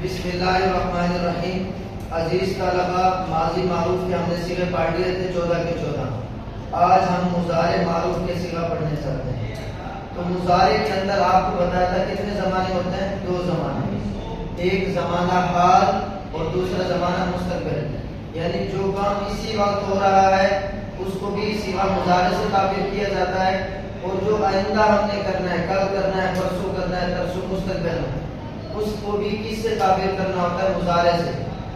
بسم اللہ الرحمن الرحیم۔ عزیز طلباء، ماضی معروف کے ہم نے صیغے پڑھ لیے تھے 14 کے 14۔ آج ہم مضارع معروف کے صیغہ پڑھنے چلتے ہیں۔ تو مضارع کے اندر آپ کو بتایا تھا کتنے زمانے ہوتے ہیں؟ 2 زمانے، ایک زمانہ حال اور دوسرا زمانہ مستقبل، یعنی جو کام اسی وقت ہو رہا ہے اس کو بھی صیغہ مضارع سے تعبیر کیا جاتا ہے، اور جو آئندہ ہم نے کرنا ہے، کل کرنا ہے، پرسوں کرنا ہے، ترسوں مستقبل میں، اس کو بھی کس سے تعبیر کرنا ہوتا ہے؟ مضارع سے۔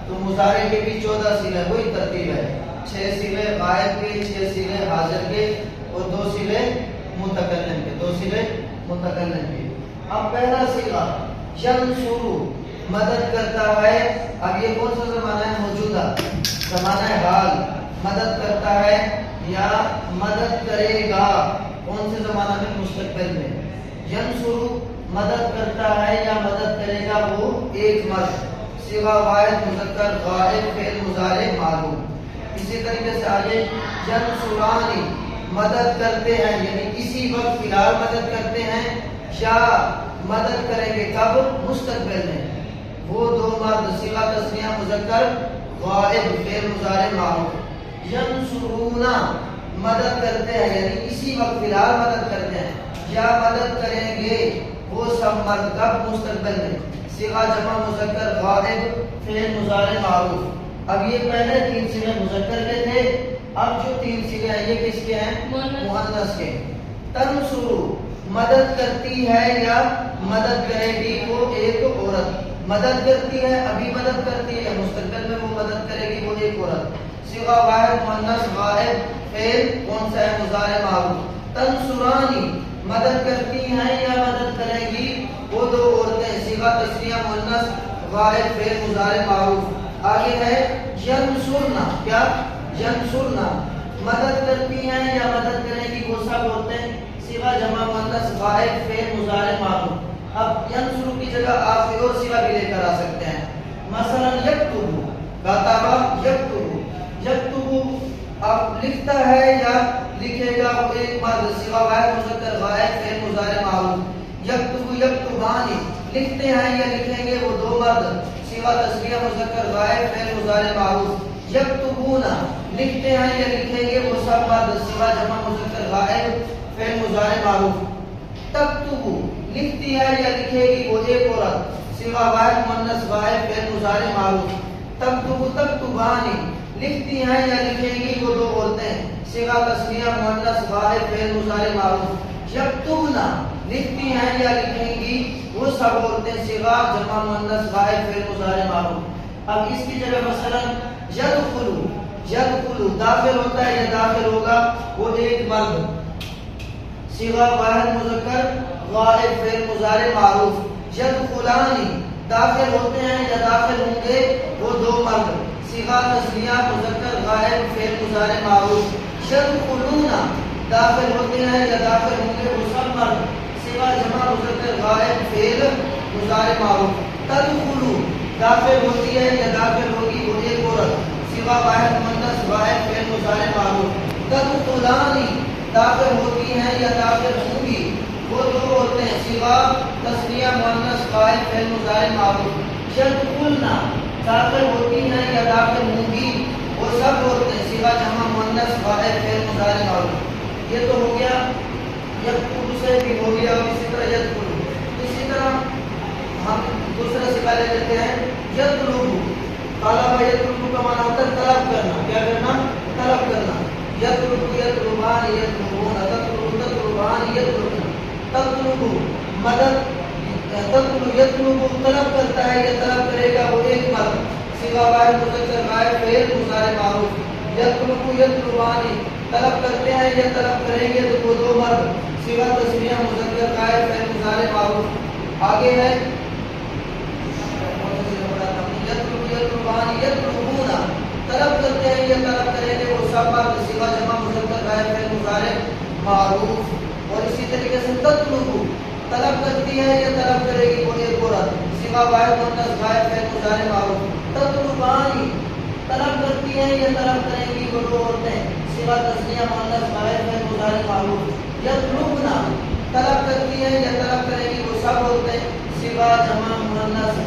تو مضارع کے بھی 14 صیغے، وہی ترتیب ہے، 6 صیغے غائب کے، 6 صیغے حاضر کے اور 2 صیغے متکلم کے، 2 صیغے متکلم کے۔ اب پہلا صیغہ ینصر، مدد کرتا ہے۔ اب یہ کون سا زمانہ ہے؟ موجودہ زمانہ حال، مدد کرتا ہے یا مدد کرے گا، کون سے زمانہ میں؟ مستقبل میں۔ ینصر مدد کرتا ہے یا مدد کرے گا وہ ایک مرد، صیغہ واحد مذکر غائب فعل مضارع معلوم۔ اسی طریقے سے آگے ینصرانی، مدد کرتے ہیں، یعنی اسی وقت فی الحال مدد کرتے ہیں یا مدد کریں گے کب؟ مستقبل میں۔ وہ 2 مرد، صیغہ تثنیہ مذکر غائب فعل مضارع معروف۔ ینصرون، مدد کرتے ہیں، یعنی اسی وقت فی الحال مدد کرتے ہیں یا مدد کریں گے وہ سب مرد کب؟ مستقبل میں، صیغہ جمع مذکر غائب فعل مضارع معروف۔ اب یہ پہلے 3 صیغے مذکر کے تھے، اب جو 3 صیغے ہیں یہ کس کے ہیں؟ مؤنث کے۔ تنصر، مدد کرتی ہے یا مدد کرے گی وہ ایک عورت، مدد کرتی ہے، ابھی مدد کرتی ہے یا مستقبل میں وہ مدد کرے گی وہ ایک عورت، صیغہ واحد مؤنث غائب فعل کون سا ہے؟ مضارع معروف۔ تنصرانی، مدد کرتی ہیں یا مدد کرے گی وہ 2 عورتیں، صیغہ تثنیہ مؤنث غائب فعل مضارع معروف۔ آگے ہے ینصرنا، کیا؟ ینصرنا، مدد کرتی ہیں یا مدد کرے گی وہ سب عورتیں، صیغہ جمع مؤنث غائب فعل مضارع معروف۔ اب ینصر کی جگہ آپ کوئی اور صیغہ بھی لے کر آ سکتے ہیں، مثلا یکتب، کاتب یکتب، یکتب اب لکھتا ہے یا لکھے گا وہ ایک مرد، صیغہ واحد مذکر غائب فعل مضارع معروف۔ یکتب یکتبانی، لکھتے ہیں یا لکھیں گے وہ 2 مرد، صیغہ تثنیہ مذکر غائب فعل مضارع معروف۔ یکتبون، لکھتے ہیں یا لکھیں گے وہ سب مرد، صیغہ جمع مذکر غائب فعل مضارع معروف۔ تکتب، لکھتی ہے یا لکھے گی وہ ایک عورت، صیغہ واحد مؤنث غائب فعل مضارع معروف۔ تکتب تکتبانی، لکھتی ہیں یا لکھیں گی وہ 2 عورتیں، صیغہ تثنیہ مؤنث غائب فعل مضارع معروف۔ یکتبنا، لکھتی ہیں یا لکھیں گی وہ سب عورتیں، صیغہ جمع مؤنث غائب فعل مضارع معروف۔ اب اس کی جگہ مثلا یدخل، یدخل داخل ہوتا ہے یا داخل ہوگا وہ ایک مرد، صیغہ واحد مذکر غائب فعل مضارع معروف۔ یدخلانی، داخل ہوتے ہیں یا داخل ہوں گے وہ 2 مرد، صیغہ تثنیہ مذکر غائب فعل مضارع معروف۔ یدخلون، داخل ہوتے ہیں یا داخل ہوں گے وہ سب مرد، صیغہ جمع مذکر غائب فعل مضارع معروف۔ تدخل، داخل ہوتی ہے یا داخل ہوگی وہ ایک عورت، صیغہ واحد مؤنث غائب فعل مضارع معروف۔ تدخلانی، داخل ہوتی ہیں یا داخل ہوں گی وہ 2 عورتیں، صیغہ تثنیہ مؤنث غائب فعل مضارع معروف۔ یدخلنا، داخل ہوتی ہیں یا داخل ہوں گی وہ سب عورتیں، صیغہ جمع مؤنث غائب فعل مضارع معروف۔ یہ تو ہو گیا یدخل سے بھی ہو گیا، اور اسی طرح یدخل۔ اسی طرح ہم دوسرا صیغہ لے لیتے ہیں یطلب، طلب یطلب کا معنی ہوتا ہے طلب کرنا، کیا کرنا؟ طلب کرنا۔ یطلب یطلبان یطلبون، تطلب تطلبان یطلبن، تطلب مدد، تطلب یطلب طلب کرتا ہے یا طلب کرے گا وہ ایک مرد، صیغہ واحد مذکر غائب فعل مضارع معروف۔ یطلب یطلبان، طلب کرتے ہیں یا طلب کریں گے تو وہ 2 مرد، صیغہ تثنیہ مذکر غائب فعل مضارع معروف۔ آگے ہے یطلب یطلبان یطلبون، طلب کرتے ہیں یا طلب کریں گے وہ سب مرد، صیغہ جمع مذکر غائب فعل مضارع معروف۔ اور اسی طریقے سے تطلب، طلب کرتی ہے یا طلب کرے گی وہ ایک عورت، صیغہ واحد مؤنث غائب فعل مضارع معروف۔ تطلبانی، طلب کرتی ہے یا طلب کریں گی وہ 2 عورتیں، صیغہ تثنیہ مؤنث غائب فعل مضارع معروف۔ یطلبنا، طلب کرتی ہے یا طلب کریں گی وہ سب عورتیں، صیغہ جمع مؤنث